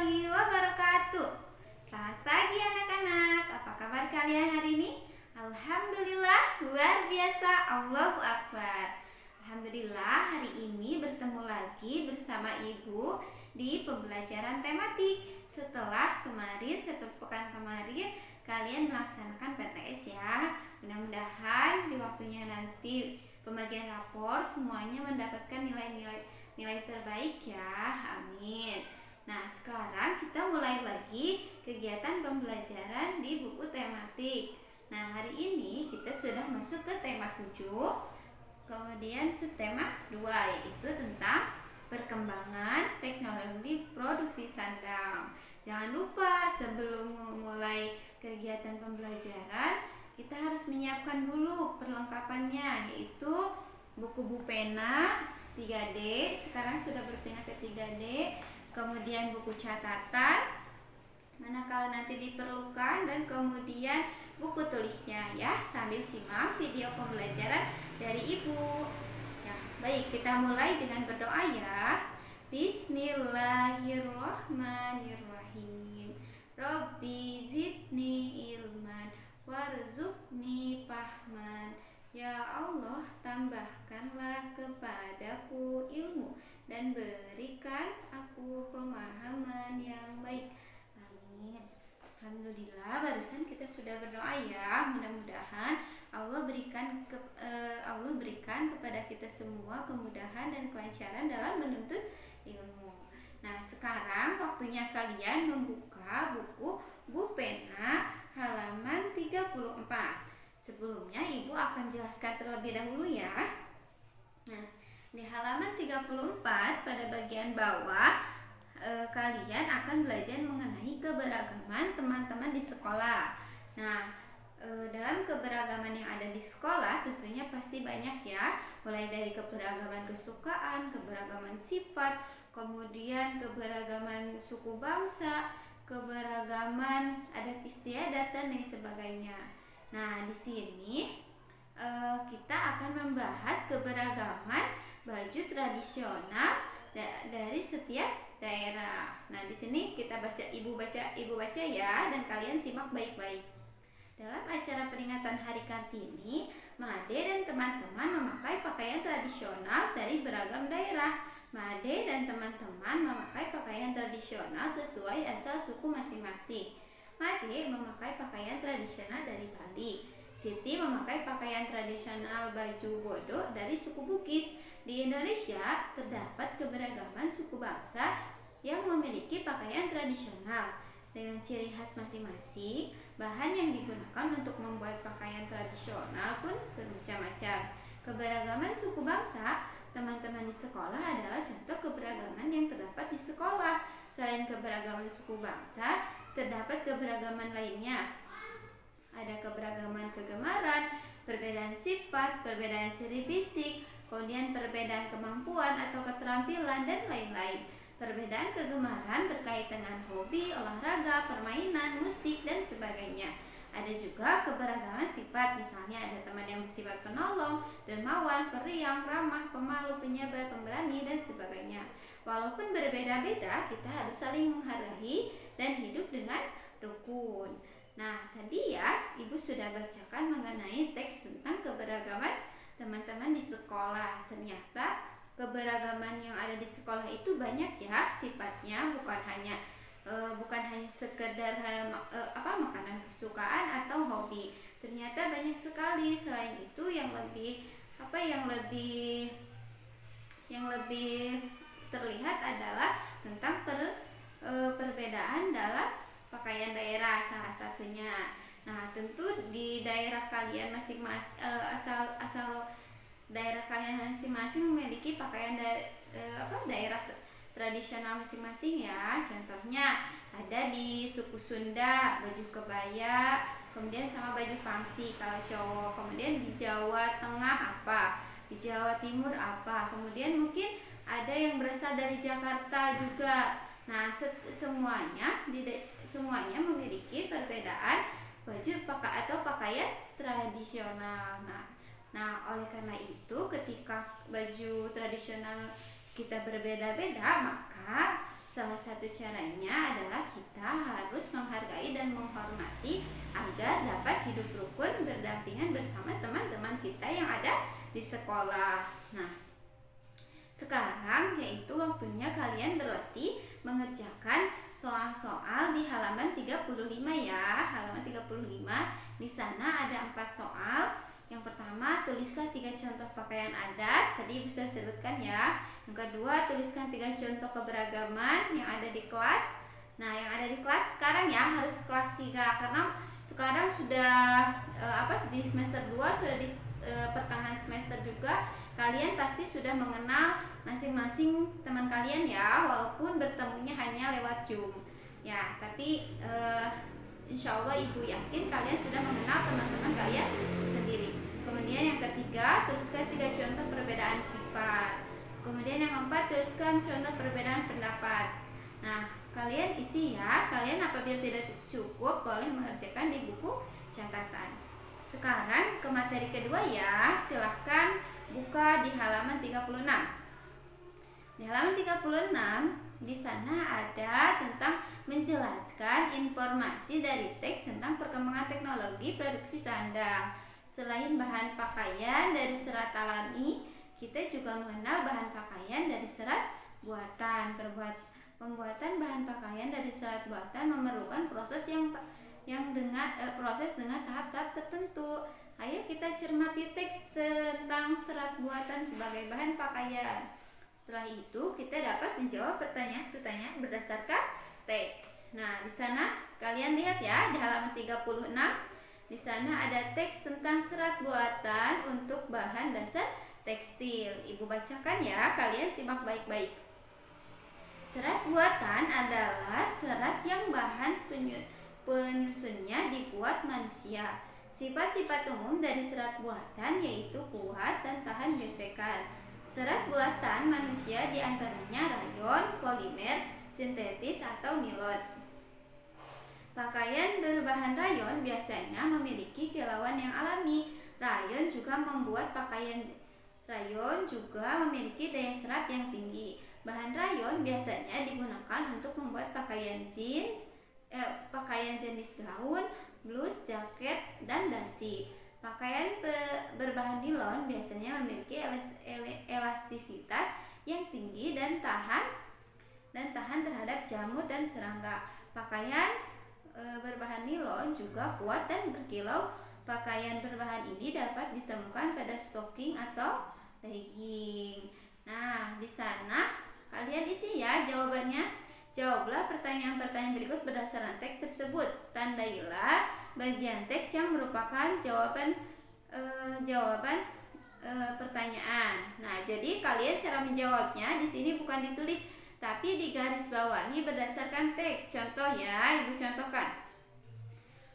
warahmatullahi wabarakatuh. Selamat pagi anak-anak. Apa kabar kalian hari ini? Alhamdulillah, luar biasa. Allahu Akbar. Alhamdulillah, hari ini bertemu lagi bersama Ibu di pembelajaran tematik. Setelah kemarin, satu pekan kemarin, kalian melaksanakan PTS ya. Mudah-mudahan di waktunya nanti pembagian rapor semuanya mendapatkan nilai terbaik ya. Amin. Nah, sekarang kita mulai lagi kegiatan pembelajaran di buku tematik. Nah, hari ini kita sudah masuk ke tema 7. Kemudian subtema 2 yaitu tentang perkembangan teknologi produksi sandang. Jangan lupa sebelum memulai kegiatan pembelajaran, kita harus menyiapkan dulu perlengkapannya, yaitu buku pena 3D, sekarang sudah berpindah ke 3D, kemudian buku catatan manakala nanti diperlukan, dan kemudian buku tulisnya ya, sambil simak video pembelajaran dari Ibu. Ya, baik, kita mulai dengan berdoa ya. Bismillahirrahmanirrahim. Rabbi zidni ilman warzuqni fahman. Ya Allah, tambahkanlah kepadaku ilmu dan berikan aku pemahaman yang baik. Amin. Alhamdulillah, barusan kita sudah berdoa ya. Mudah-mudahan Allah berikan kepada kita semua kemudahan dan kelancaran dalam menuntut ilmu. Nah, sekarang waktunya kalian membuka buku pena halaman 34. Sebelumnya Ibu akan jelaskan terlebih dahulu ya. Nah, di halaman 34 pada bagian bawah kalian akan belajar mengenai keberagaman teman-teman di sekolah. Nah, dalam keberagaman yang ada di sekolah tentunya pasti banyak ya, mulai dari keberagaman kesukaan, keberagaman sifat, kemudian keberagaman suku bangsa, keberagaman adat istiadat dan lain sebagainya. Nah, di sini kita akan membahas keberagaman baju tradisional dari setiap daerah. Nah, di sini Ibu baca ya, dan kalian simak baik-baik. Dalam acara peringatan Hari Kartini, Made dan teman-teman memakai pakaian tradisional dari beragam daerah. Made dan teman-teman memakai pakaian tradisional sesuai asal suku masing-masing. Made memakai pakaian tradisional dari Bali. Siti memakai pakaian tradisional baju bodo dari suku Bugis. Di Indonesia terdapat keberagaman suku bangsa yang memiliki pakaian tradisional dengan ciri khas masing-masing. Bahan yang digunakan untuk membuat pakaian tradisional pun bermacam-macam. Keberagaman suku bangsa teman-teman di sekolah adalah contoh keberagaman yang terdapat di sekolah. Selain keberagaman suku bangsa, terdapat keberagaman lainnya. Ada keberagaman kegemaran, perbedaan sifat, perbedaan ciri fisik, kemudian perbedaan kemampuan atau keterampilan, dan lain-lain. Perbedaan kegemaran berkait dengan hobi, olahraga, permainan, musik, dan sebagainya. Ada juga keberagaman sifat, misalnya ada teman yang bersifat penolong, dermawan, periang, ramah, pemalu, penyabar, pemberani, dan sebagainya. Walaupun berbeda-beda, kita harus saling menghargai dan hidup dengan rukun. Nah, tadi ya Ibu sudah bacakan mengenai teks tentang keberagaman teman-teman di sekolah. Ternyata keberagaman yang ada di sekolah itu banyak ya sifatnya, bukan hanya sekedar makanan kesukaan atau hobi. Ternyata banyak sekali. Selain itu yang lebih terlihat adalah tentang perbedaan dalam pakaian daerah salah satunya. Nah, tentu di daerah kalian masing-masing, asal daerah kalian masing-masing memiliki pakaian daerah tradisional masing-masing ya. Contohnya ada di suku Sunda baju kebaya, kemudian sama baju pangsi kalau cowok. Kemudian di Jawa Tengah apa, di Jawa Timur apa, kemudian mungkin ada yang berasal dari Jakarta juga. Nah, semuanya memiliki perbedaan baju atau pakaian tradisional. Nah, oleh karena itu ketika baju tradisional kita berbeda-beda, maka Salah satu caranya adalah kita harus menghargai dan menghormati agar dapat hidup rukun berdampingan bersama teman-teman kita yang ada di sekolah. Nah, sekarang yaitu waktunya kalian berlatih mengerjakan soal-soal di halaman 35 ya. Halaman 35. Di sana ada 4 soal. Yang pertama, tulislah 3 contoh pakaian adat. Tadi bisa sebutkan ya. Yang kedua, tuliskan 3 contoh keberagaman yang ada di kelas. Nah, yang ada di kelas sekarang ya harus kelas 3 karena sekarang sudah di semester 2 sudah di pertengahan semester juga. Kalian pasti sudah mengenal masing-masing teman kalian ya, walaupun bertemunya hanya lewat Zoom. Ya, tapi insya Allah Ibu yakin kalian sudah mengenal teman-teman kalian sendiri. Kemudian yang ketiga, tuliskan 3 contoh perbedaan sifat. Kemudian yang keempat, tuliskan contoh perbedaan pendapat. Nah, kalian isi ya. Kalian apabila tidak cukup boleh mengerjakan di buku catatan. Sekarang ke materi kedua ya. Silahkan buka di halaman 36. Di halaman 36 di sana ada tentang menjelaskan informasi dari teks tentang perkembangan teknologi produksi sandang. Selain bahan pakaian dari serat alami, kita juga mengenal bahan pakaian dari serat buatan. Pembuatan bahan pakaian dari serat buatan memerlukan proses dengan tahap-tahap tertentu. Ayo kita cermati teks tentang serat buatan sebagai bahan pakaian. Setelah itu kita dapat menjawab pertanyaan-pertanyaan berdasarkan teks. Nah, di sana kalian lihat ya di halaman 36. Di sana ada teks tentang serat buatan untuk bahan dasar tekstil. Ibu bacakan ya, kalian simak baik-baik. Serat buatan adalah serat yang bahan penyusunnya dibuat manusia. Sifat-sifat umum dari serat buatan yaitu kuat dan tahan gesekan. Serat buatan manusia diantaranya rayon, polimer, sintetis atau nilon. Pakaian berbahan rayon biasanya memiliki kilauan yang alami. Rayon juga memiliki daya serap yang tinggi. Bahan rayon biasanya digunakan untuk membuat pakaian jenis gaun, blus, jaket, dan dasi. Pakaian berbahan nilon biasanya memiliki elastisitas yang tinggi dan tahan terhadap jamur dan serangga. Pakaian berbahan nilon juga kuat dan berkilau. Pakaian berbahan ini dapat ditemukan pada stocking atau legging. Nah, di sana kalian isi ya jawabannya. Jawablah pertanyaan-pertanyaan berikut berdasarkan teks tersebut. Tandailah bagian teks yang merupakan jawaban pertanyaan. Nah, jadi kalian cara menjawabnya di sini bukan ditulis, tapi digarisbawahi berdasarkan teks. Contoh ya, Ibu contohkan.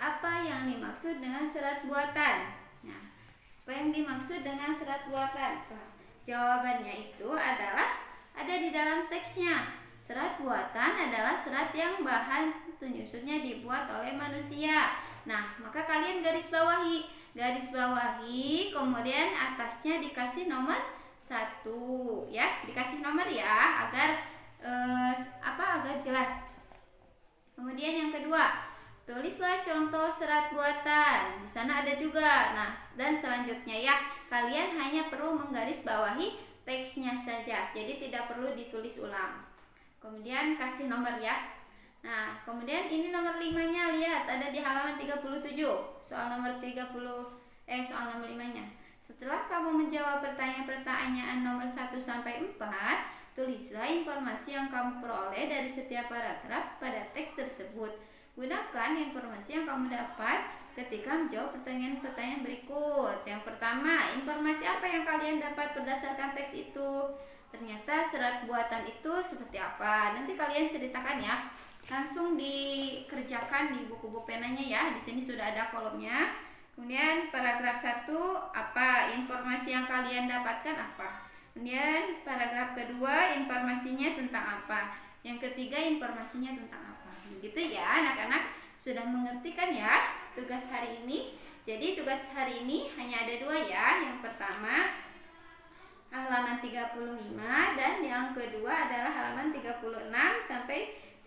Apa yang dimaksud dengan serat buatan? Nah, apa yang dimaksud dengan serat buatan? Nah, jawabannya itu adalah ada di dalam teksnya. Serat buatan adalah serat yang bahan penyusunnya dibuat oleh manusia. Nah, maka kalian garis bawahi, kemudian atasnya dikasih nomor 1 ya, dikasih nomor ya agar jelas. Kemudian yang kedua, tulislah contoh serat buatan. Di sana ada juga. Nah, dan selanjutnya ya, kalian hanya perlu menggarisbawahi teksnya saja. Jadi tidak perlu ditulis ulang. Kemudian kasih nomor ya. Nah, kemudian ini nomor 5-nya lihat ada di halaman 37. Soal nomor 5-nya. Setelah kamu menjawab pertanyaan-pertanyaan nomor 1 sampai 4, tulislah informasi yang kamu peroleh dari setiap paragraf pada teks tersebut. Gunakan informasi yang kamu dapat ketika menjawab pertanyaan-pertanyaan berikut. Yang pertama, informasi apa yang kalian dapat berdasarkan teks itu? Ternyata serat buatan itu seperti apa? Nanti kalian ceritakan ya. Langsung dikerjakan di buku-buku penanya ya. Di sini sudah ada kolomnya. Kemudian paragraf 1, apa informasi yang kalian dapatkan apa? Kemudian paragraf kedua, informasinya tentang apa? Yang ketiga, informasinya tentang apa? Begitu ya anak-anak, sudah mengerti kan ya tugas hari ini? Jadi tugas hari ini hanya ada 2 ya. Yang pertama halaman 35 dan yang kedua adalah halaman 36 sampai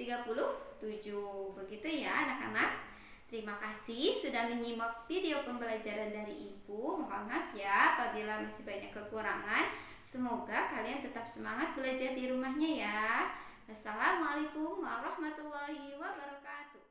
37. Begitu ya anak-anak. Terima kasih sudah menyimak video pembelajaran dari Ibu. Mohon maaf ya apabila masih banyak kekurangan. Semoga kalian tetap semangat belajar di rumahnya ya. Assalamualaikum warahmatullahi wabarakatuh.